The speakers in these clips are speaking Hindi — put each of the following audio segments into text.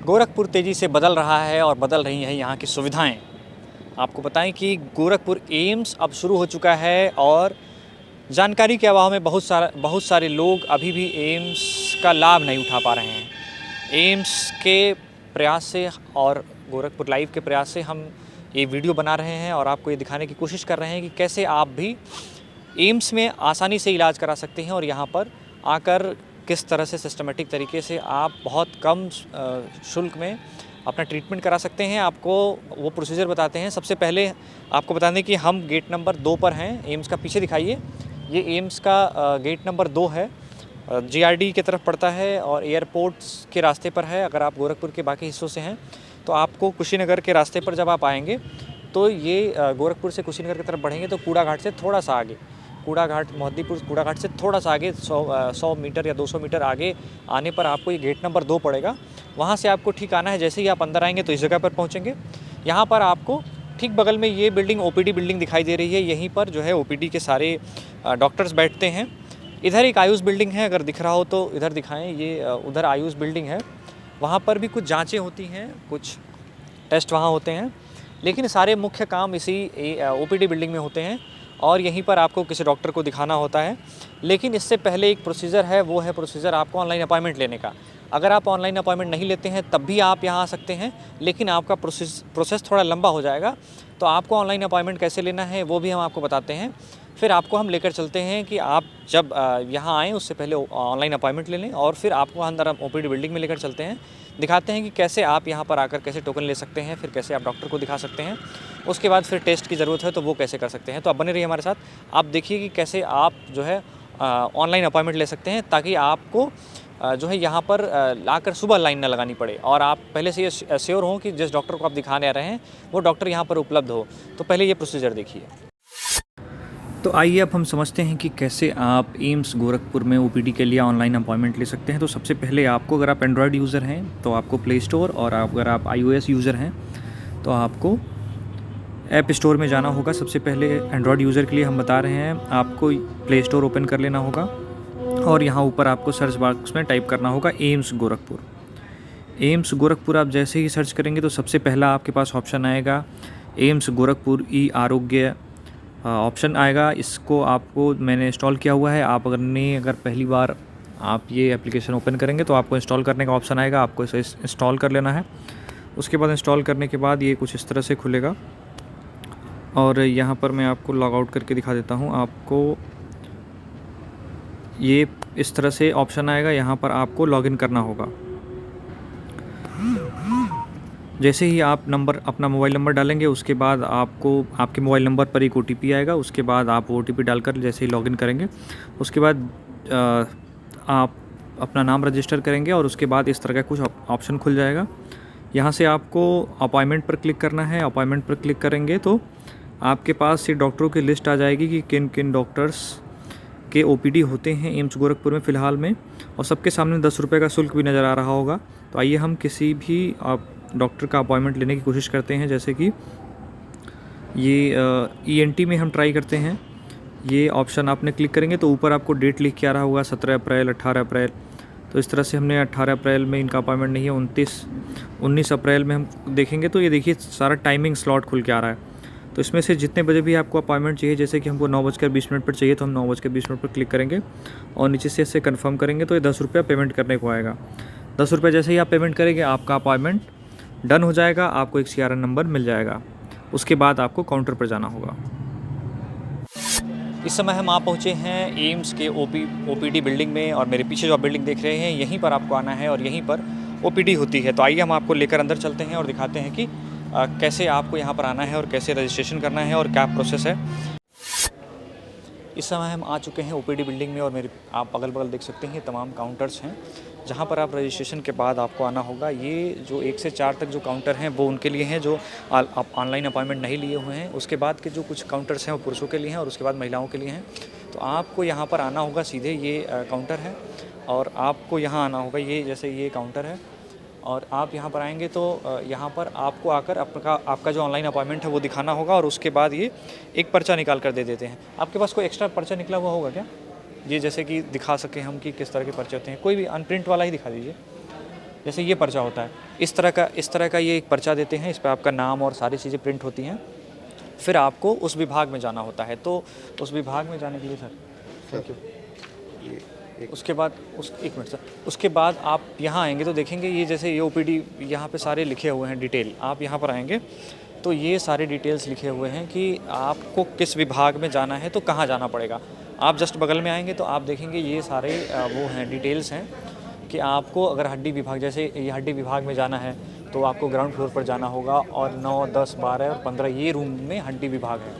गोरखपुर तेज़ी से बदल रहा है और बदल रही हैं यहाँ की सुविधाएं। आपको बताएं कि गोरखपुर एम्स अब शुरू हो चुका है और जानकारी के अभाव में बहुत सारे लोग अभी भी एम्स का लाभ नहीं उठा पा रहे हैं। एम्स के प्रयास से और गोरखपुर लाइव के प्रयास से हम ये वीडियो बना रहे हैं और आपको ये दिखाने की कोशिश कर रहे हैं कि कैसे आप भी एम्स में आसानी से इलाज करा सकते हैं और यहाँ पर आकर किस तरह से सिस्टमेटिक तरीके से आप बहुत कम शुल्क में अपना ट्रीटमेंट करा सकते हैं। आपको वो प्रोसीजर बताते हैं। सबसे पहले आपको बता दें कि हम गेट नंबर 2 पर हैं। एम्स का पीछे दिखाइए, ये एम्स का गेट नंबर 2 है। जीआरडी की तरफ पड़ता है और एयरपोर्ट्स के रास्ते पर है। अगर आप गोरखपुर के बाकी हिस्सों से हैं तो आपको कुशीनगर के रास्ते पर जब आप आएंगे तो ये गोरखपुर से कुशीनगर की तरफ बढ़ेंगे तो कूड़ा घाट से थोड़ा सा आगे, कूड़ा घाट मोहद्दीपुर कूड़ा घाट से थोड़ा सा आगे 100 मीटर या 200 मीटर आगे आने पर आपको ये गेट नंबर 2 पड़ेगा। वहाँ से आपको ठीक आना है। जैसे ही आप अंदर आएंगे तो इस जगह पर पहुँचेंगे। यहाँ पर आपको ठीक बगल में ये बिल्डिंग ओपीडी बिल्डिंग दिखाई दे रही है। यहीं पर जो है ओपीडी के सारे डॉक्टर्स बैठते हैं। इधर एक आयुष बिल्डिंग है, अगर दिख रहा हो तो इधर दिखाएं। ये उधर आयुष बिल्डिंग है, वहाँ पर भी कुछ जाँचें होती हैं, कुछ टेस्ट वहाँ होते हैं, लेकिन सारे मुख्य काम इसी ओपीडी बिल्डिंग में होते हैं और यहीं पर आपको किसी डॉक्टर को दिखाना होता है। लेकिन इससे पहले एक प्रोसीजर है, वो है प्रोसीजर आपको ऑनलाइन अपॉइंटमेंट लेने का। अगर आप ऑनलाइन अपॉइंटमेंट नहीं लेते हैं तब भी आप यहाँ आ सकते हैं, लेकिन आपका प्रोसेस थोड़ा लंबा हो जाएगा। तो आपको ऑनलाइन अपॉइंटमेंट कैसे लेना है वो भी हम आपको बताते हैं। फिर आपको हम लेकर चलते हैं कि आप जब यहाँ आएँ उससे पहले ऑनलाइन अपॉइंटमेंट ले लें और फिर आपको अंदर हम ओपीडी बिल्डिंग में लेकर चलते हैं। दिखाते हैं कि कैसे आप यहाँ पर आकर कैसे टोकन ले सकते हैं, फिर कैसे आप डॉक्टर को दिखा सकते हैं। उसके बाद फिर टेस्ट की ज़रूरत है तो वो कैसे कर सकते हैं। तो आप बने रहिए हमारे साथ। आप देखिए कि कैसे आप जो है ऑनलाइन अपॉइंटमेंट ले सकते हैं ताकि आपको जो है यहाँ पर लाकर सुबह लाइन ना लगानी पड़े और आप पहले से ये श्योर हों कि जिस डॉक्टर को आप दिखाने आ रहे हैं वो डॉक्टर यहाँ पर उपलब्ध हो। तो पहले ये प्रोसीजर देखिए। तो आइए अब हम समझते हैं कि कैसे आप एम्स गोरखपुर में ओपीडी के लिए ऑनलाइन अपॉइंटमेंट ले सकते हैं। तो सबसे पहले आपको, अगर आप एंड्रॉयड यूज़र हैं तो आपको प्ले स्टोर, और अगर आप iOS यूज़र हैं तो आपको ऐप स्टोर में जाना होगा। सबसे पहले एंड्रॉयड यूज़र के लिए हम बता रहे हैं, आपको प्ले स्टोर ओपन कर लेना होगा और यहाँ ऊपर आपको सर्च बॉक्स में टाइप करना होगा एम्स गोरखपुर। एम्स गोरखपुर आप जैसे ही सर्च करेंगे तो सबसे पहला आपके पास ऑप्शन आएगा एम्स गोरखपुर ई आरोग्य ऑप्शन आएगा। इसको आपको, मैंने इंस्टॉल किया हुआ है। आप अगर पहली बार आप ये एप्लीकेशन ओपन करेंगे तो आपको इंस्टॉल करने का ऑप्शन आएगा, आपको इसे इंस्टॉल कर लेना है। उसके बाद इंस्टॉल करने के बाद ये कुछ इस तरह से खुलेगा और यहाँ पर मैं आपको लॉग आउट करके दिखा देता हूँ। आपको ये इस तरह से ऑप्शन आएगा, यहाँ पर आपको लॉगिन करना होगा। जैसे ही आप अपना मोबाइल नंबर डालेंगे उसके बाद आपको आपके मोबाइल नंबर पर एक OTP आएगा। उसके बाद आप OTP डालकर जैसे ही लॉगिन करेंगे उसके बाद आप अपना नाम रजिस्टर करेंगे और उसके बाद इस तरह का कुछ ऑप्शन खुल जाएगा। यहाँ से आपको अपॉइंटमेंट पर क्लिक करना है। अपॉइंटमेंट पर क्लिक करेंगे तो आपके पास से डॉक्टरों की लिस्ट आ जाएगी कि किन किन डॉक्टर्स के OPD होते हैं एम्स गोरखपुर में फ़िलहाल में, और सबके सामने 10 रुपये का शुल्क भी नज़र आ रहा होगा। तो आइए हम किसी भी डॉक्टर का अपॉइंटमेंट लेने की कोशिश करते हैं। जैसे कि ये ENT में हम ट्राई करते हैं। ये ऑप्शन आपने क्लिक करेंगे तो ऊपर आपको डेट लिख के आ रहा होगा 17 अप्रैल, 18 अप्रैल। तो इस तरह से हमने 18 अप्रैल में इनका अपॉइंटमेंट नहीं है, 19 अप्रैल में हम देखेंगे तो ये देखिए सारा टाइमिंग स्लॉट खुल के आ रहा है। तो इसमें से जितने बजे भी आपको अपॉइंटमेंट चाहिए, जैसे कि हमको 9:20 पर चाहिए तो हम 9:20 पर क्लिक करेंगे और नीचे से इसे कन्फर्म करेंगे तो ये 10 रुपये पेमेंट करने को आएगा। 10 रुपये जैसे ही आप पेमेंट करेंगे आपका अपॉइंटमेंट डन हो जाएगा, आपको एक CRN नंबर मिल जाएगा। उसके बाद आपको काउंटर पर जाना होगा। इस समय हम आ पहुँचे हैं एम्स के OPD बिल्डिंग में और मेरे पीछे जो आप बिल्डिंग देख रहे हैं यहीं पर आपको आना है और यहीं पर OPD होती है। तो आइए हम आपको लेकर अंदर चलते हैं और दिखाते हैं कि कैसे आपको यहाँ पर आना है और कैसे रजिस्ट्रेशन करना है और क्या प्रोसेस है। इस समय हम आ चुके हैं OPD बिल्डिंग में और आप अगल बगल देख सकते हैं ये तमाम काउंटर्स हैं जहाँ पर आप रजिस्ट्रेशन के बाद आपको आना होगा। ये जो 1 से 4 तक जो काउंटर हैं वो उनके लिए हैं जो ऑनलाइन अपॉइंटमेंट नहीं लिए हुए हैं। उसके बाद के जो कुछ काउंटर्स हैं वो पुरुषों के लिए हैं और उसके बाद महिलाओं के लिए हैं। तो आपको यहाँ पर आना होगा, सीधे ये काउंटर है और आपको यहाँ आना होगा। ये जैसे ये काउंटर है और आप यहाँ पर आएंगे तो यहाँ पर आपको आकर आपका जो ऑनलाइन अपॉइंटमेंट है वो दिखाना होगा और उसके बाद ये एक पर्चा निकाल कर दे देते हैं। आपके पास कोई एक्स्ट्रा पर्चा निकला हुआ होगा क्या? ये जैसे कि दिखा सकें हम कि किस तरह के पर्चे होते हैं। कोई भी अनप्रिंट वाला ही दिखा दीजिए। जैसे ये पर्चा होता है, इस तरह का ये एक पर्चा देते हैं, इस पे आपका नाम और सारी चीज़ें प्रिंट होती हैं। फिर आपको उस विभाग में जाना होता है। तो उस विभाग में जाने के लिए सर, थैंक यू। उसके बाद एक मिनट सर, उसके बाद आप यहाँ आएंगे तो देखेंगे ये जैसे ये ओपीडी यहाँ पे सारे लिखे हुए हैं डिटेल। आप यहाँ पर आएंगे तो ये सारे डिटेल्स लिखे हुए हैं कि आपको किस विभाग में जाना है तो कहाँ जाना पड़ेगा। आप जस्ट बगल में आएंगे तो आप देखेंगे ये सारे वो हैं डिटेल्स हैं कि आपको अगर हड्डी विभाग, जैसे ये हड्डी विभाग में जाना है तो आपको ग्राउंड फ्लोर पर जाना होगा और 9, 10, 12 और 15 ये रूम में हड्डी विभाग है।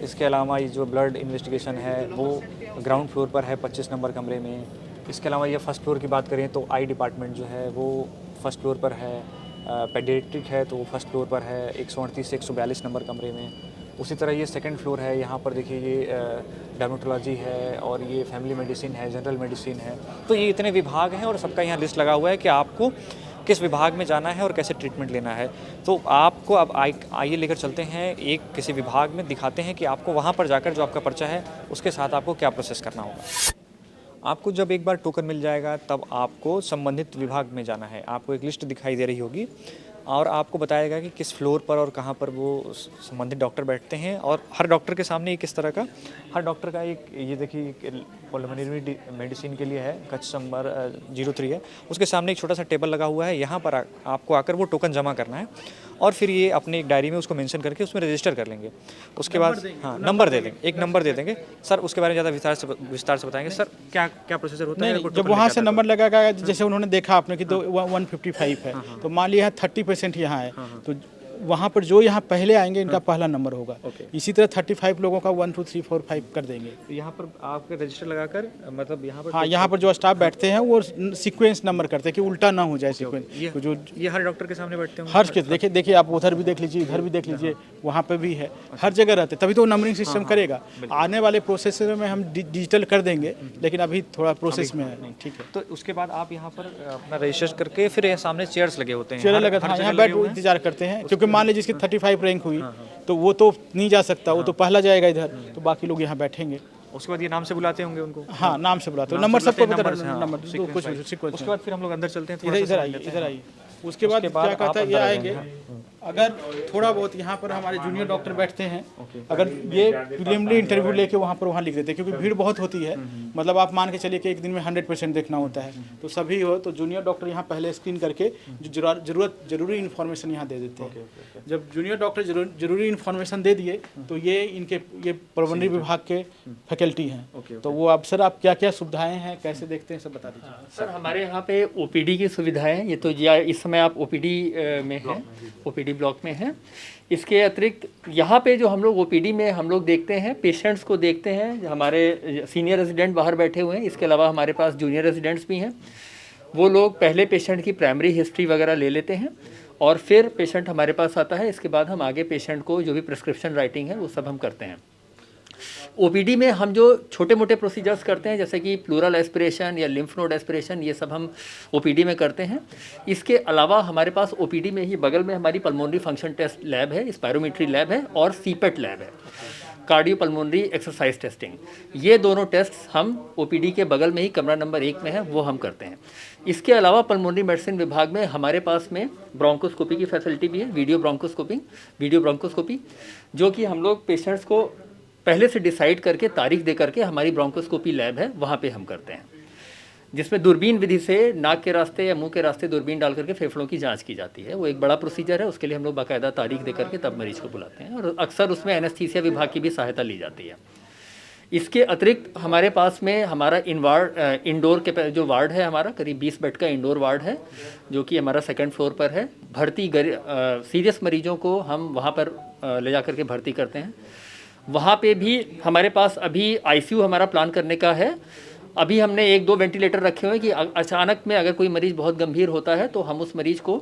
इसके अलावा ये जो ब्लड इन्वेस्टिगेशन है वो ग्राउंड फ्लोर पर है 25 नंबर कमरे में। इसके अलावा ये फर्स्ट फ्लोर की बात करें तो आई डिपार्टमेंट जो है वो फर्स्ट फ्लोर पर है। पेडियाट्रिक है तो वो फर्स्ट फ्लोर पर है 138 से 142 नंबर कमरे में। उसी तरह ये सेकंड फ्लोर है, यहाँ पर देखिए ये डर्मेटोलॉजी है और ये फैमिली मेडिसिन है, जनरल मेडिसिन है। तो ये इतने विभाग हैं और सबका यहाँ लिस्ट लगा हुआ है कि आपको किस विभाग में जाना है और कैसे ट्रीटमेंट लेना है। तो आपको अब आइए लेकर चलते हैं एक किसी विभाग में, दिखाते हैं कि आपको वहाँ पर जाकर जो आपका पर्चा है उसके साथ आपको क्या प्रोसेस करना होगा। आपको जब एक बार टोकन मिल जाएगा तब आपको संबंधित विभाग में जाना है। आपको एक लिस्ट दिखाई दे रही होगी और आपको बताएगा कि किस फ्लोर पर और कहाँ पर वो संबंधित डॉक्टर बैठते हैं। और हर डॉक्टर के सामने एक इस तरह का, हर डॉक्टर का एक, ये देखिए पल्मोनरी मेडिसिन के लिए है, कक्ष नंबर 03 है, उसके सामने एक छोटा सा टेबल लगा हुआ है। यहाँ पर आपको आकर वो टोकन जमा करना है और फिर ये अपने एक डायरी में उसको मेंशन करके उसमें रजिस्टर कर लेंगे। उसके बाद हाँ नंबर दे देंगे, एक नंबर दे देंगे। सर उसके बारे में ज़्यादा विस्तार से बताएंगे सर, क्या क्या प्रोसीजर होता है? जब वहाँ से नंबर लगाएगा, जैसे उन्होंने देखा आपने कि 155 है, तो मान लिया 30% यहाँ है, तो वहाँ पर जो यहाँ पहले आएंगे इनका पहला नंबर होगा। इसी तरह 35 लोगों का 1 2 3 4 5 कर देंगे। तो यहाँ पर आपके रजिस्टर लगाकर मतलब यहाँ पर, हाँ, यहाँ पर जो स्टाफ बैठते हैं वो सीक्वेंस नंबर करते हैं कि उल्टा ना हो जाए सीक्वेंस। तो जो ये हर डॉक्टर के सामने बैठते हैं, हर के देखिए आप उधर भी देख लीजिए, इधर भी देख लीजिए, वहाँ पे भी है, हर जगह रहते, तभी तो नंबरिंग सिस्टम करेगा। आने वाले प्रोसेस में हम डिजिटल कर देंगे, लेकिन अभी थोड़ा प्रोसेस में है। ठीक है, तो उसके बाद आप यहाँ पर अपना रजिस्टर करके फिर यहाँ सामने चेयर्स लगे होते हैं, चेयर लगा था, यहाँ बैठ इंतजार करते हैं, क्योंकि मान लीजिए जिसकी 35 रैंक हुई तो वो तो नहीं जा सकता, वो तो पहला जाएगा इधर, तो बाकी लोग यहाँ बैठेंगे। उसके बाद ये नाम से बुलाते होंगे उनको? हाँ, नाम से बुलाते हैं, नंबर सबको पता है, नंबर कुछ उसके बाद फिर हम लोग अंदर चलते हैं। इधर आइए। उसके बाद क्या कहता है, ये आएंगे, अगर थोड़ा बहुत यहाँ पर हमारे जूनियर डॉक्टर बैठते हैं, अगर ये प्रीलिमिनरी इंटरव्यू लेके वहाँ लिख देते हैं, क्योंकि भीड़ बहुत होती है। मतलब आप मान के चलिए कि एक दिन में 100% देखना होता है, तो सभी हो तो जूनियर डॉक्टर यहाँ पहले स्क्रीन करके जो जरूरी इन्फॉर्मेशन यहाँ दे देते हैं। जब जूनियर डॉक्टर जरूरी इन्फॉर्मेशन दे दिए तो ये प्रबंधन विभाग के फैकल्टी हैं, तो वो अब सर आप क्या क्या सुविधाएं हैं, कैसे देखते हैं, सब बता दीजिए। सर हमारे यहाँ पे ओपीडी की सुविधाएं, ये तो इस समय आप ओपीडी में हैं, ओपीडी ब्लॉक में हैं। इसके अतिरिक्त यहाँ पे जो हम लोग ओपीडी में हम लोग देखते हैं, पेशेंट्स को देखते हैं, हमारे सीनियर रेजिडेंट बाहर बैठे हुए हैं। इसके अलावा हमारे पास जूनियर रेजिडेंट्स भी हैं। वो लोग पहले पेशेंट की प्राइमरी हिस्ट्री वगैरह ले लेते हैं और फिर पेशेंट हमारे पास आता है। इसके बाद हम आगे पेशेंट को जो भी प्रिस्क्रिप्शन राइटिंग है वो सब हम करते हैं। ओपीडी में हम जो छोटे मोटे प्रोसीजर्स करते हैं, जैसे कि प्लूरल एस्पिरेशन या लिम्फ नोड एस्पिरेशन, ये सब हम ओपीडी में करते हैं। इसके अलावा हमारे पास ओपीडी में ही बगल में हमारी पल्मोनरी फंक्शन टेस्ट लैब है, स्पायरोमेट्री लैब है और सीपेट लैब है, कार्डियो पल्मोनरी एक्सरसाइज टेस्टिंग। ये दोनों टेस्ट हम ओपीडी के बगल में ही कमरा नंबर 1 में है, वो हम करते हैं। इसके अलावा पल्मोनरी मेडिसिन विभाग में हमारे पास में ब्रोंकोस्कोपी की फैसिलिटी भी है, वीडियो ब्रोंकोस्कोपी, जो कि हम लोग पेशेंट्स को पहले से डिसाइड करके तारीख दे करके हमारी ब्रोंकोस्कोपी लैब है, वहाँ पे हम करते हैं, जिसमें दूरबीन विधि से नाक के रास्ते या मुंह के रास्ते दूरबीन डाल करके फेफड़ों की जांच की जाती है। वो एक बड़ा प्रोसीजर है, उसके लिए हम लोग बाकायदा तारीख दे करके तब मरीज को बुलाते हैं और अक्सर उसमें एनेस्थीसिया विभाग की भी सहायता ली जाती है। इसके अतिरिक्त हमारे पास में हमारा इंडोर के जो वार्ड है, हमारा करीब 20 बेड का इंडोर वार्ड है, जो कि हमारा 2nd फ्लोर पर है। भर्ती सीरियस मरीजों को हम वहाँ पर ले जा करके भर्ती करते हैं। वहाँ पे भी हमारे पास अभी आईसीयू हमारा प्लान करने का है। अभी हमने 1-2 वेंटिलेटर रखे हुए हैं कि अचानक में अगर कोई मरीज़ बहुत गंभीर होता है तो हम उस मरीज़ को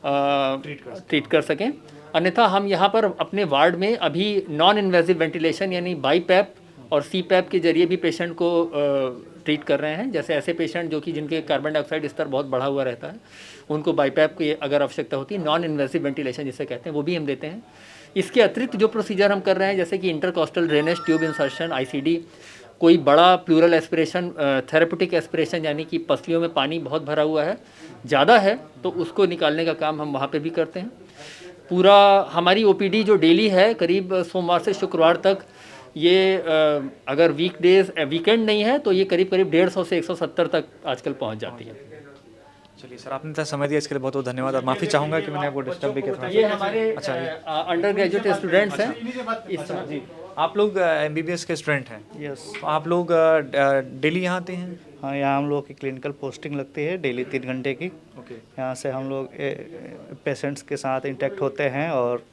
ट्रीट कर सकें। अन्यथा हम यहाँ पर अपने वार्ड में अभी नॉन इन्वेजिव वेंटिलेशन यानी बाईपैप और सीपैप के जरिए भी पेशेंट को ट्रीट कर रहे हैं। जैसे ऐसे पेशेंट जो कि जिनके कार्बन डाइऑक्साइड स्तर बहुत बढ़ा हुआ रहता है, उनको बाईपैप की अगर आवश्यकता होती है, नॉन इन्वेजिव वेंटिलेशन जिसे कहते हैं, वो भी हम देते हैं। इसके अतिरिक्त जो प्रोसीजर हम कर रहे हैं, जैसे कि intercostal drainage tube insertion, ICD, कोई बड़ा प्लूरल एस्पिरेशन, थेरेपेटिक एस्पिरेशन यानी कि पसलियों में पानी बहुत भरा हुआ है, ज़्यादा है, तो उसको निकालने का काम हम वहाँ पे भी करते हैं। पूरा हमारी ओपीडी जो डेली है करीब सोमवार से शुक्रवार तक, ये अगर वीकडेज वीकेंड नहीं है तो ये करीब 150 से 170 तक आजकल पहुँच जाती है। चलिए सर, आपने इतना समय दिया इसके लिए बहुत बहुत धन्यवाद, और माफ़ी चाहूँगा कि मैंने आपको डिस्टर्ब भी किया। ये हमारे अच्छा, अंडर ग्रेजुएट स्टूडेंट्स हैं इस समय। आप लोग MBBS के स्टूडेंट हैं? यस। आप लोग डेली यहाँ आते हैं? हाँ, यहाँ हम लोग की क्लिनिकल पोस्टिंग लगती है डेली 3 घंटे की। ओके। यहाँ से हम लोग पेशेंट्स के साथ इंटरेक्ट होते हैं और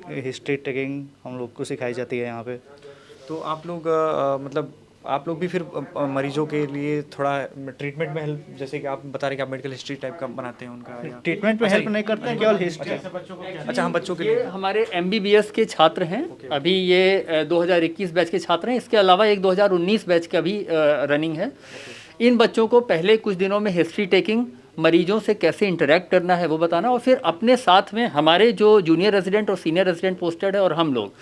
हिस्ट्री टेकिंग हम लोग को सिखाई जाती है यहाँ पे। तो आप लोग मतलब आप लोग भी फिर मरीजों के लिए थोड़ा ट्रीटमेंट में हेल्प, जैसे कि आप बता रहे कि आप मेडिकल हिस्ट्री टाइप का बनाते हैं उनका, या ट्रीटमेंट में हेल्प नहीं करते हैं, केवल हिस्ट्री। अच्छा, हम बच्चों के ये लिए हमारे MBBS के छात्र हैं। अभी ये 2021 बैच के छात्र हैं। इसके अलावा एक 2019 बैच का भी रनिंग है। इन बच्चों को पहले कुछ दिनों में हिस्ट्री टेकिंग, मरीजों से कैसे इंटरेक्ट करना है वो बताना, और फिर अपने साथ में हमारे जो जूनियर रेजिडेंट और सीनियर रेजिडेंट पोस्टेड है और हम लोग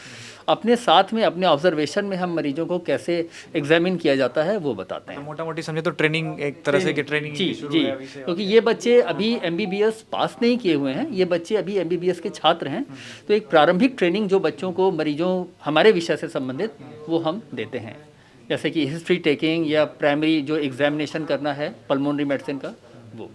अपने साथ में अपने ऑब्जर्वेशन में हम मरीजों को कैसे एग्जामिन किया जाता है वो बताते हैं। मोटा मोटी समझे तो ट्रेनिंग एक तरह से कि ट्रेनिंग जी शुरू जी, है अभी से। क्योंकि ये बच्चे अभी MBBS पास नहीं किए हुए हैं, ये बच्चे अभी MBBS के छात्र हैं, तो एक प्रारंभिक ट्रेनिंग जो बच्चों को मरीजों हमारे विषय से संबंधित वो हम देते हैं, जैसे कि हिस्ट्री टेकिंग या प्राइमरी जो एग्जामिनेशन करना है पल्मोनरी मेडिसिन का वो।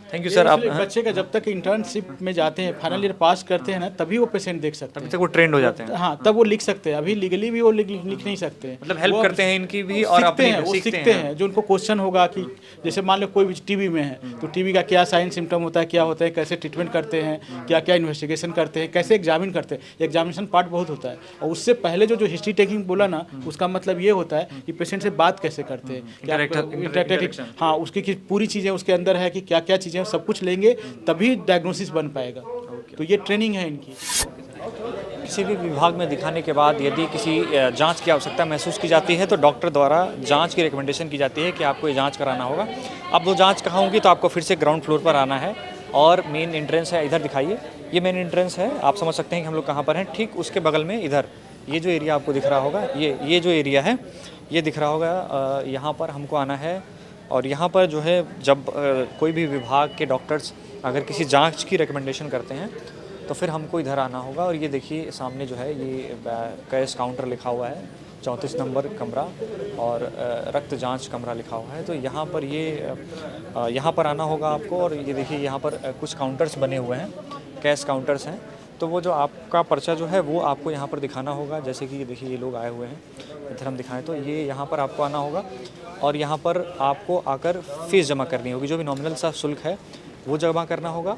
Thank you sir. आप बच्चे का जब तक इंटर्नशिप में जाते हैं, फाइनल ईयर पास करते हैं ना, तभी वो पेशेंट देख सकते अभी हैं। तक वो ट्रेंड हो जाते हैं, हाँ, तब वो लिख सकते हैं। अभी लीगली भी वो लिख नहीं सकते हैं। मतलब हेल्प वो करते हैं इनकी भी और सीखते अपनी हैं, वो सीखते सीखते हैं। हैं। जो उनको क्वेश्चन होगा कि जैसे मान लो कोई भी टीबी में है तो टीबी का क्या साइन सिम्टम होता है, क्या होता है, कैसे ट्रीटमेंट करते हैं, क्या क्या इन्वेस्टिगेशन करते हैं, कैसे एग्जामिन करते हैं। एग्जामिनेशन पार्ट बहुत होता है। और उससे पहले जो हिस्ट्री टेकिंग बोला ना, उसका मतलब ये होता है कि पेशेंट से बात कैसे करते हैं, इंटरेक्टिव, हाँ, उसकी पूरी चीज़ें उसके अंदर है कि क्या क्या चीज़ें, सब कुछ लेंगे तभी डायग्नोसिस बन पाएगा। तो ये ट्रेनिंग है इनकी। किसी भी विभाग में दिखाने के बाद यदि किसी जांच की आवश्यकता महसूस की जाती है तो डॉक्टर द्वारा जांच की रिकमेंडेशन की जाती है कि आपको ये जांच कराना होगा। अब वो जांच कहाँ होगी, तो आपको फिर से ग्राउंड फ्लोर पर आना है और मेन एंट्रेंस है, इधर दिखाइए, ये मेन एंट्रेंस है। आप समझ सकते हैं कि हम लोग कहाँ पर हैं। ठीक उसके बगल में इधर ये जो एरिया आपको दिख रहा होगा, ये जो एरिया है ये दिख रहा होगा, यहाँ पर हमको आना है। और यहाँ पर जो है जब कोई भी विभाग के डॉक्टर्स अगर किसी जांच की रिकमेंडेशन करते हैं तो फिर हमको इधर आना होगा। और ये देखिए सामने जो है ये कैश काउंटर लिखा हुआ है, 34 नंबर कमरा, और रक्त जांच कमरा लिखा हुआ है। तो यहाँ पर यहाँ पर आना होगा आपको। और ये देखिए यहाँ पर कुछ काउंटर्स बने हुए हैं, कैश काउंटर्स हैं। तो वो जो आपका पर्चा जो है वो आपको यहाँ पर दिखाना होगा। जैसे कि ये देखिए ये लोग आए हुए हैं, इधर हम दिखाएं तो ये यहाँ पर आपको आना होगा और यहाँ पर आपको आकर फ़ीस जमा करनी होगी, जो भी नॉमिनल सा शुल्क है वो जमा करना होगा।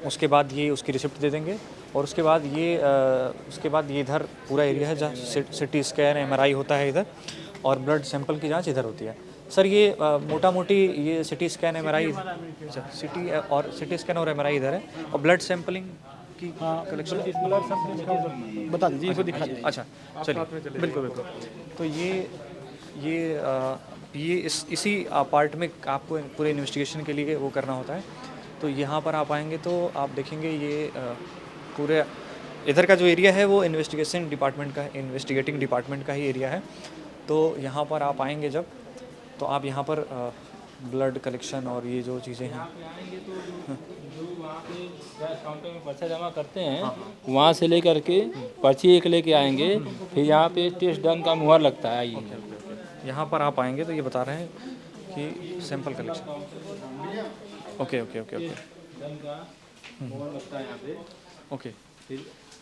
उसके बाद ये उसकी रिसिप्ट दे देंगे और उसके बाद ये इधर पूरा एरिया है जहाँ सिटी स्कैन MRI होता है इधर, और ब्लड सैंपल की जांच इधर होती है। सर ये मोटा मोटी ये CT scan MRI, CT scan और MRI इधर है, और ब्लड सैंपलिंग की कलेक्शन बता दीजिए, इसको दिखा दीजिए। अच्छा चलिए, बिल्कुल बिल्कुल। तो ये इसी पार्ट में आपको पूरे इन्वेस्टिगेशन के लिए वो करना होता है। तो यहाँ पर आप आएंगे तो आप देखेंगे ये पूरे इधर का जो एरिया है वो इन्वेस्टिगेटिंग डिपार्टमेंट का ही एरिया है। तो यहाँ पर आप आएंगे जब, तो आप यहाँ पर ब्लड कलेक्शन और ये जो चीज़ें हैं, काउंटर में पर्चा जमा करते हैं, वहाँ से लेकर के पर्ची एक लेके आएंगे, फिर यहाँ पे टेस्ट डन का मुहर लगता है। यहाँ पर आप आएंगे तो ये बता रहे हैं कि सैंपल कलेक्शन, ओके। ओके,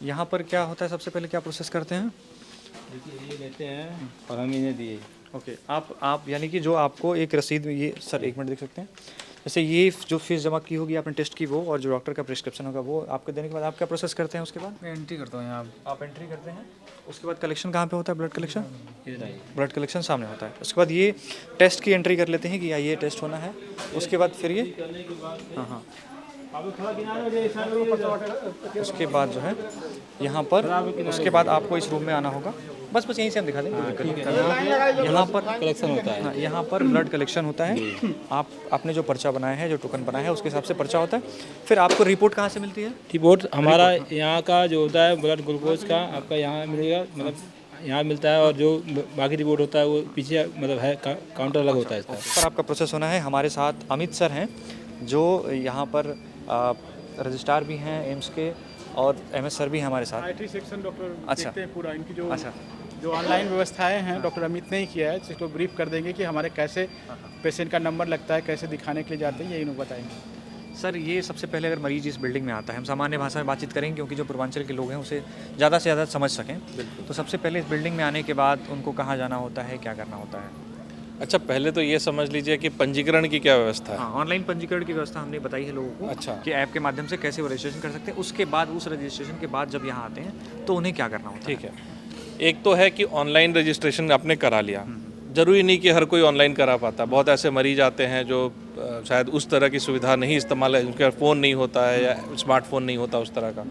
यहाँ पर क्या होता है, सबसे पहले क्या प्रोसेस करते हैं? देखिए ये लेते हैं और हम इन्हें दिए। ओके, आप यानी कि जो आपको एक रसीद, ये सर एक मिनट देख सकते हैं, जैसे ये जो फीस जमा की होगी आपने टेस्ट की वो, और जो डॉक्टर का प्रिस्क्रिप्शन होगा वो आपको देने के बाद आप क्या प्रोसेस करते हैं? उसके बाद मैं एंट्री करता हूँ यहाँ। आप एंट्री करते हैं, उसके बाद कलेक्शन कहाँ पे होता है? ब्लड कलेक्शन सामने होता है। उसके बाद ये टेस्ट की एंट्री कर लेते हैं कि ये टेस्ट होना है। उसके बाद फिर ये हाँ उसके बाद जो है यहाँ पर, उसके बाद आपको इस रूम में आना होगा। बस यहीं से हम दिखा देंगे। यहाँ पर कलेक्शन होता है। हाँ, यहाँ पर ब्लड कलेक्शन होता है। आप आपने जो पर्चा बनाया है, जो टोकन बनाया है, उसके हिसाब से पर्चा होता है। फिर आपको रिपोर्ट कहाँ से मिलती है? रिपोर्ट हमारा यहाँ का जो होता है ब्लड ग्लूकोज का आपका यहाँ मिलेगा, मतलब यहाँ मिलता है और जो बाकी रिपोर्ट होता है वो पीछे मतलब है काउंटर अलग होता है इसका। पर आपका प्रोसेस होना है। हमारे साथ अमित सर हैं जो यहाँ पर रजिस्ट्रार भी हैं एम्स के, और MS सर भी हैं हमारे साथ। IT सेक्शन डॉक्टर अच्छा। देखते हैं पूरा, इनकी जो अच्छा। जो ऑनलाइन व्यवस्थाएं हैं डॉक्टर अमित ने ही किया है, जिसको ब्रीफ कर देंगे कि हमारे कैसे पेशेंट का नंबर लगता है, कैसे दिखाने के लिए जाते हैं, ये इन्हों बताएंगे। सर ये सबसे पहले अगर मरीज इस बिल्डिंग में आता है, हम सामान्य भाषा में बातचीत करेंगे क्योंकि जो पूर्वांचल के लोग हैं उसे ज़्यादा से ज़्यादा समझ सकें, तो सबसे पहले इस बिल्डिंग में आने के बाद उनको कहाँ जाना होता है, क्या करना होता है? अच्छा, पहले तो ये समझ लीजिए कि पंजीकरण की क्या व्यवस्था है। हाँ, ऑनलाइन पंजीकरण की व्यवस्था हमने बताई है लोगों को। अच्छा। कि ऐप के माध्यम से कैसे वो रजिस्ट्रेशन कर सकते हैं। उसके बाद उस रजिस्ट्रेशन के बाद जब यहाँ आते हैं तो उन्हें क्या करना होता है? ठीक है, एक तो है कि ऑनलाइन रजिस्ट्रेशन आपने करा लिया, ज़रूरी नहीं कि हर कोई ऑनलाइन करा पाता। बहुत ऐसे मरीज आते हैं जो शायद उस तरह की सुविधा नहीं इस्तेमाल है, उनका फ़ोन नहीं होता है या स्मार्टफोन नहीं होता उस तरह का।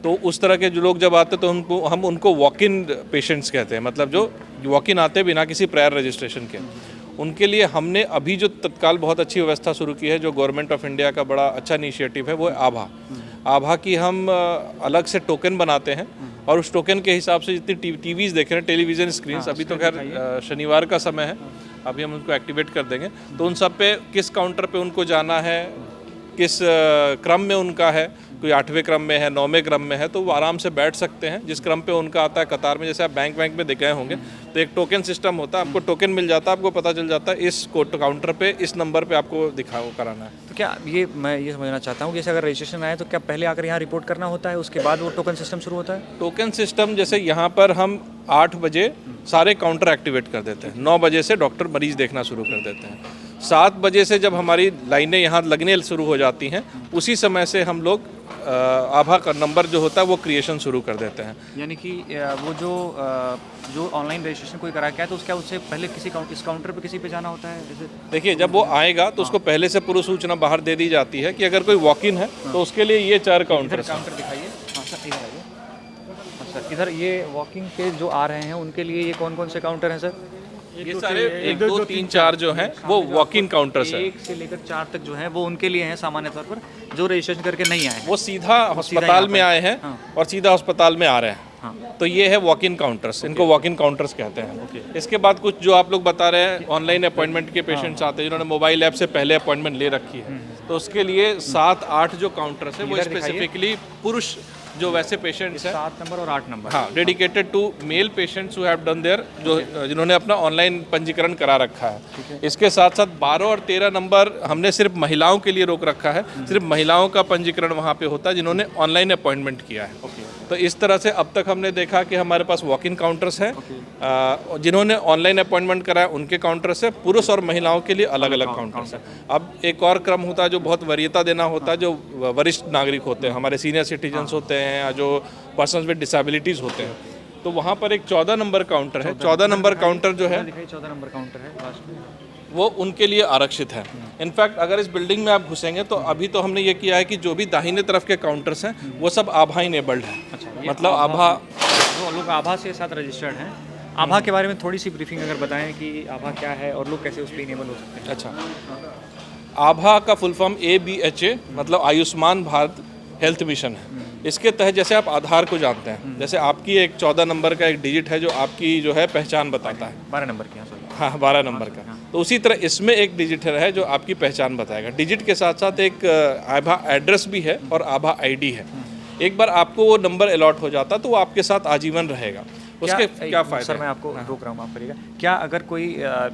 तो उस तरह के जो लोग जब आते हैं तो हम उनको वॉक इन पेशेंट्स कहते हैं, मतलब जो वॉक इन आते बिना किसी प्रायर रजिस्ट्रेशन के। उनके लिए हमने अभी जो तत्काल बहुत अच्छी व्यवस्था शुरू की है, जो गवर्नमेंट ऑफ इंडिया का बड़ा अच्छा इनिशिएटिव है, वो है आभा। आभा की हम अलग से टोकन बनाते हैं और उस टोकन के हिसाब से जितनी टीवीज़ देख रहे हैं, टेलीविज़न स्क्रीन्स, अभी तो खैर शनिवार का समय है, अभी हम उनको एक्टिवेट कर देंगे, तो उन सब पे किस काउंटर पे उनको जाना है, किस क्रम में उनका है, कोई 8वें क्रम में है, 9वें क्रम में है, तो वो आराम से बैठ सकते हैं जिस क्रम पे उनका आता है कतार में। जैसे आप बैंक में देख गए होंगे तो एक टोकन सिस्टम होता है, आपको टोकन मिल जाता है, आपको पता चल जाता है इस काउंटर पे इस नंबर पे आपको कराना है। तो क्या ये मैं ये समझना चाहता हूँ कि जैसे अगर रजिस्ट्रेशन आए तो क्या पहले आकर यहाँ रिपोर्ट करना होता है, उसके बाद वो टोकन सिस्टम शुरू होता है? टोकन सिस्टम जैसे यहाँ पर हम 8 बजे सारे काउंटर एक्टिवेट कर देते हैं, 9 बजे से डॉक्टर मरीज देखना शुरू कर देते हैं, 7 बजे से जब हमारी लाइनें यहाँ लगने शुरू हो जाती हैं उसी समय से हम लोग आभा का नंबर जो होता है वो क्रिएशन शुरू कर देते हैं। यानी कि वो जो ऑनलाइन रजिस्ट्रेशन कोई करा के आए तो उससे पहले इस काउंटर पे किसी पे जाना होता है? जैसे देखिए, जब वो आएगा तो उसको पहले से पूर्व सूचना बाहर दे दी जाती है कि अगर कोई वॉक इन है तो उसके लिए ये 4 काउंटर दिखाइए। हाँ सर, इधर आइए। हाँ सर, इधर ये वॉकिंग के जो आ रहे हैं उनके लिए ये कौन कौन से काउंटर हैं सर? ये सारे 1 2 3 4 जो हैं वो वॉक इन काउंटर्स हैं। 1 से लेकर 4 तक जो है वो उनके लिए हैं सामान्य तौर पर, जो रजिस्ट्रेशन करके नहीं आए हैं। वो सीधा अस्पताल में आए हैं और सीधा अस्पताल में आ रहे हैं। तो ये है वॉक इन काउंटर्स, इनको वॉक इन काउंटर्स कहते हैं। इसके बाद कुछ जो आप लोग बता रहे हैं ऑनलाइन अपॉइंटमेंट के पेशेंट्स आते हैं जिन्होंने मोबाइल ऐप से पहले अपॉइंटमेंट ले रखी है, तो उसके लिए 7-8 जो काउंटर्स है वो स्पेसिफिकली पुरुष जो वैसे पेशेंट्स हैं, 7 नंबर और 8 नंबर, हाँ, dedicated to male patients who have done there, जो जिन्होंने अपना ऑनलाइन पंजीकरण करा रखा है। इसके साथ साथ 12 और 13 नंबर हमने सिर्फ महिलाओं के लिए रोक रखा है, सिर्फ महिलाओं का पंजीकरण वहाँ पे होता है जिन्होंने ऑनलाइन अपॉइंटमेंट किया है। तो इस तरह से अब तक हमने देखा कि हमारे पास वॉक इन काउंटर्स हैं, जिन्होंने ऑनलाइन अपॉइंटमेंट कराया उनके काउंटर्स है, पुरुष और महिलाओं के लिए अलग अलग काउंटर्स हैं। अब एक और क्रम होता है जो बहुत वरीयता देना होता है, जो वरिष्ठ नागरिक होते हैं, हमारे सीनियर सिटीजन्स होते हैं या जो पर्सन्स विद डिसेबिलिटीज़ होते हैं, तो वहाँ पर एक 14 नंबर काउंटर है। 14 नंबर काउंटर जो है 14 नंबर काउंटर है लास्ट में, वो उनके लिए आरक्षित है। इनफैक्ट अगर इस बिल्डिंग में आप घुसेंगे तो अभी तो हमने ये किया है कि जो भी दाहिने तरफ के काउंटर्स हैं वो सब आभा इनेबल्ड है। मतलब आभा, जो लोग आभा से साथ रजिस्टर्ड हैं, आभा के बारे में थोड़ी सी ब्रीफिंग अगर बताएं कि आभा क्या है और लोग कैसे उस पर इनेबल हो सकते हैं। अच्छा, आभा का फुल फॉर्म ABHA मतलब आयुष्मान भारत हेल्थ मिशन है। इसके तहत जैसे आप आधार को जानते हैं, जैसे आपकी एक 14 नंबर का एक डिजिट है जो आपकी जो है पहचान बताता है, 12 नंबर की, हाँ 12 नंबर का, तो उसी तरह इसमें एक डिजिट है जो आपकी पहचान बताएगा। डिजिट के साथ साथ एक आभा एड्रेस भी है और आभा ID है। एक बार आपको वो नंबर अलॉट हो जाता तो वो आपके साथ आजीवन रहेगा। उसके क्या फायदा? सर मैं आपको रोक रहा हूँ, माफ करिएगा। क्या अगर कोई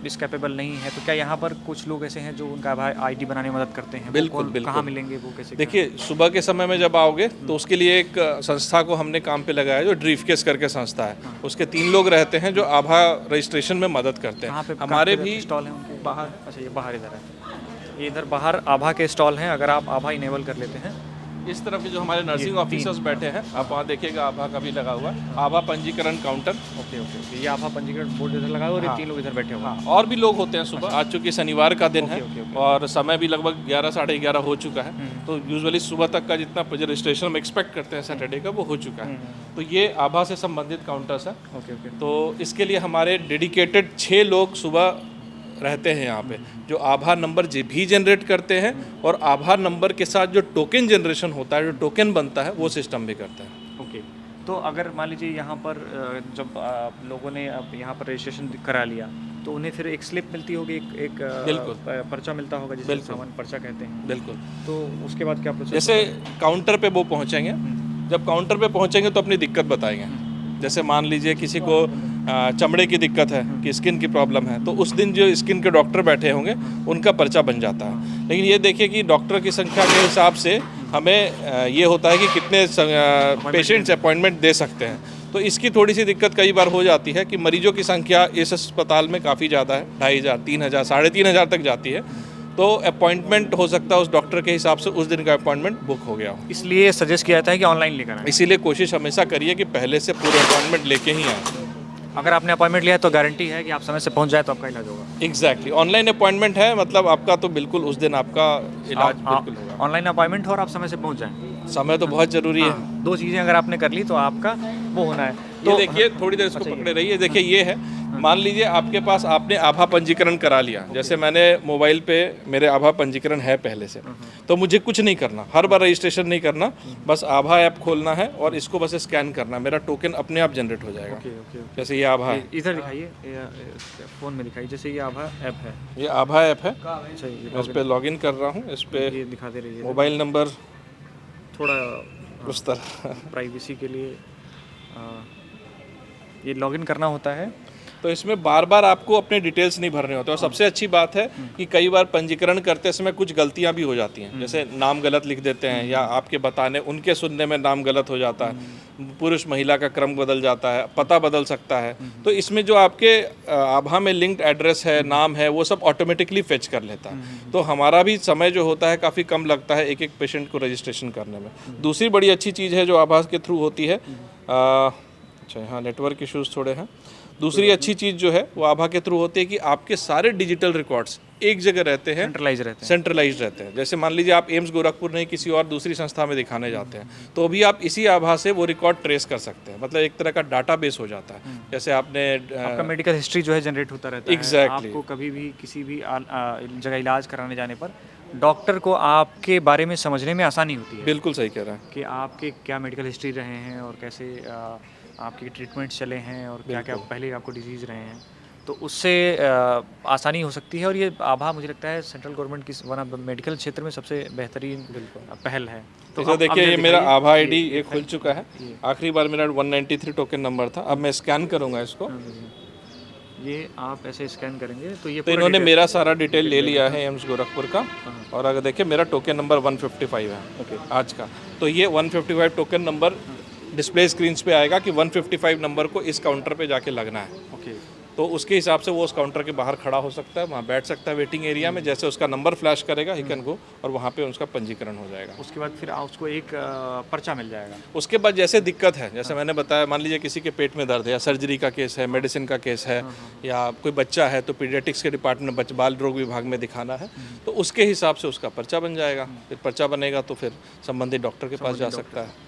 इस कैपेबल नहीं है तो क्या यहाँ पर कुछ लोग ऐसे हैं जो उनका ID बनाने में मदद करते हैं? बिल्कुल बिल्कुल। कहाँ मिलेंगे वो, कैसे? देखिए, सुबह के समय में जब आओगे तो उसके लिए एक संस्था को हमने काम पे लगाया जो ड्रीफकेस करके संस्था है। उसके 3 लोग रहते हैं जो आभा रजिस्ट्रेशन में मदद करते हैं। हमारे भी स्टॉल हैं उनके बाहर। अच्छा, ये बाहर इधर है, ये इधर बाहर आभा के स्टॉल हैं। अगर आप आभा इनेबल कर लेते हैं, इस तरफ के जो हमारे नर्सिंग ऑफिसर्स बैठे हैं, आप वहाँ देखिएगा आभा का भी लगा हुआ है, आभा पंजीकरण काउंटर। ओके ओके ओके, ये आभा पंजीकरण बोर्ड इधर लगा हुआ और ये 3 लोग इधर बैठे हुए हैं। और भी लोग होते हैं सुबह। आज चूँकि शनिवार का दिन है और समय भी लगभग 11 साढ़े 11 हो चुका है, तो यूजुअली सुबह तक का जितना रजिस्ट्रेशन हम एक्सपेक्ट करते हैं सैटरडे का वो हो चुका है। तो ये आभा से संबंधित काउंटर्स हैं। ओके ओके, तो इसके लिए हमारे डेडिकेटेड 6 लोग सुबह रहते हैं यहाँ पे, जो आभा नंबर भी जनरेट करते हैं और आभा नंबर के साथ जो टोकन जनरेशन होता है, जो टोकन बनता है, वो सिस्टम भी करते हैं। ओके। तो अगर मान लीजिए यहाँ पर जब लोगों ने अब यहाँ पर रजिस्ट्रेशन करा लिया तो उन्हें फिर एक स्लिप मिलती होगी, एक बिल्कुल। पर्चा मिलता होगा जिसे सामान पर्चा कहते हैं। बिल्कुल। तो उसके बाद क्या प्रोसेस? जैसे काउंटर पे वो पहुंचेंगे, जब काउंटर पे पहुंचेंगे तो अपनी दिक्कत बताएंगे। जैसे मान लीजिए किसी को चमड़े की दिक्कत है, कि स्किन की प्रॉब्लम है, तो उस दिन जो स्किन के डॉक्टर बैठे होंगे उनका पर्चा बन जाता है। लेकिन ये देखिए कि डॉक्टर की संख्या के हिसाब से हमें ये होता है कि कितने पेशेंट्स अपॉइंटमेंट दे सकते हैं। तो इसकी थोड़ी सी दिक्कत कई बार हो जाती है कि मरीजों की संख्या इस अस्पताल में काफ़ी ज़्यादा है, 2500, 3000, 3500 तक जाती है। तो अपॉइंटमेंट हो सकता है उस डॉक्टर के हिसाब से उस दिन का अपॉइंटमेंट बुक हो गया हो। इसलिए सजेस्ट किया जाता है कि ऑनलाइन लेकर आएं। इसीलिए कोशिश हमेशा करिए कि पहले से पूरे अपॉइंटमेंट लेके ही आएँ। अगर आपने अपॉइंटमेंट लिया है तो गारंटी है कि आप समय से पहुंच जाए तो आपका इलाज होगा। एग्जैक्टली, ऑनलाइन अपॉइंटमेंट है मतलब आपका तो बिल्कुल उस दिन आपका इलाज बिल्कुल होगा। ऑनलाइन अपॉइंटमेंट हो और आप समय से पहुंच जाएं। समय तो बहुत ज़रूरी है। दो चीज़ें अगर आपने कर ली तो आपका वो होना है। तो देखिए थोड़ी देर इसको पकड़े रहिए। देखिए ये है, मान लीजिए आपके पास आपने आभा पंजीकरण करा लिया। जैसे मैंने मोबाइल पे मेरे आभा पंजीकरण है पहले से, तो मुझे कुछ नहीं करना, हर बार रजिस्ट्रेशन नहीं करना, बस आभा ऐप खोलना है और इसको बस स्कैन करना, मेरा टोकन अपने आप जनरेट हो जाएगा। जैसे ये आभा है, इधर दिखाइए, फ़ोन में दिखाइए। जैसे ये आभा ऐप है, ये आभा ऐप है, अच्छा मैं इस पर लॉगिन कर रहा हूँ। इस पर ये दिखा दे रही है मोबाइल नंबर थोड़ा उस तरह प्राइवेसी के लिए ये लॉगिन करना होता है। तो इसमें बार बार आपको अपने डिटेल्स नहीं भरने होते। और सबसे अच्छी बात है कि कई बार पंजीकरण करते समय कुछ गलतियां भी हो जाती हैं। जैसे नाम गलत लिख देते हैं या आपके बताने उनके सुनने में नाम गलत हो जाता है, पुरुष महिला का क्रम बदल जाता है, पता बदल सकता है। तो इसमें जो आपके आभा में लिंक्ड एड्रेस है, नाम है, वो सब ऑटोमेटिकली फेच कर लेता है। तो हमारा भी समय जो होता है काफ़ी कम लगता है एक एक पेशेंट को रजिस्ट्रेशन करने में। दूसरी बड़ी अच्छी चीज़ है जो आभा के थ्रू होती है, अच्छा हाँ नेटवर्क इश्यूज थोड़े हैं। दूसरी अच्छी चीज़ जो है वो आभा के थ्रू होती है कि आपके सारे डिजिटल रिकॉर्ड्स एक जगह रहते हैं, सेंट्रलाइज रहते हैं। जैसे मान लीजिए आप एम्स गोरखपुर नहीं किसी और दूसरी संस्था में दिखाने जाते हैं तो भी आप इसी आभा से वो रिकॉर्ड ट्रेस कर सकते हैं। मतलब एक तरह का डाटाबेस हो जाता है। जैसे आपने आपका मेडिकल हिस्ट्री जो है जनरेट होता रहता है। Exactly. आपको कभी भी किसी भी जगह इलाज कराने जाने पर डॉक्टर को आपके बारे में समझने में आसानी होती है। बिल्कुल सही कह रहे हैं कि आपके क्या मेडिकल हिस्ट्री रहे हैं और कैसे आपके ट्रीटमेंट चले हैं और क्या क्या पहले आपको डिजीज़ रहे हैं, तो उससे आसानी हो सकती है। और ये आभा मुझे लगता है सेंट्रल गवर्नमेंट की वन ऑफ मेडिकल क्षेत्र में सबसे बेहतरीन पहल है। तो देखिए ये मेरा आभा आईडी ये खुल चुका है। आखिरी बार मेरा 193 टोकन नंबर था। अब मैं स्कैन करूंगा इसको। ये आप ऐसे स्कैन करेंगे तो ये तो इन्होंने मेरा सारा डिटेल ले लिया है एम्स गोरखपुर का। और अगर देखिए मेरा टोकन नंबर 155 है आज का। तो ये 155 टोकन नंबर डिस्प्ले स्क्रीन्स पे आएगा कि 155 नंबर को इस काउंटर पे जाके लगना है। तो उसके हिसाब से वो उस काउंटर के बाहर खड़ा हो सकता है, वहाँ बैठ सकता है वेटिंग एरिया में। जैसे उसका नंबर फ्लैश करेगा ही कैन गो और वहाँ पे उसका पंजीकरण हो जाएगा। उसके बाद फिर उसको एक पर्चा मिल जाएगा। उसके बाद जैसे दिक्कत है, जैसे मैंने बताया, मान लीजिए किसी के पेट में दर्द है या सर्जरी का केस है, मेडिसिन का केस है, या कोई बच्चा है तो पीडियाट्रिक्स के डिपार्टमेंट बाल रोग विभाग में दिखाना है, तो उसके हिसाब से उसका पर्चा बन जाएगा। फिर पर्चा बनेगा तो फिर संबंधित डॉक्टर के पास जा सकता है।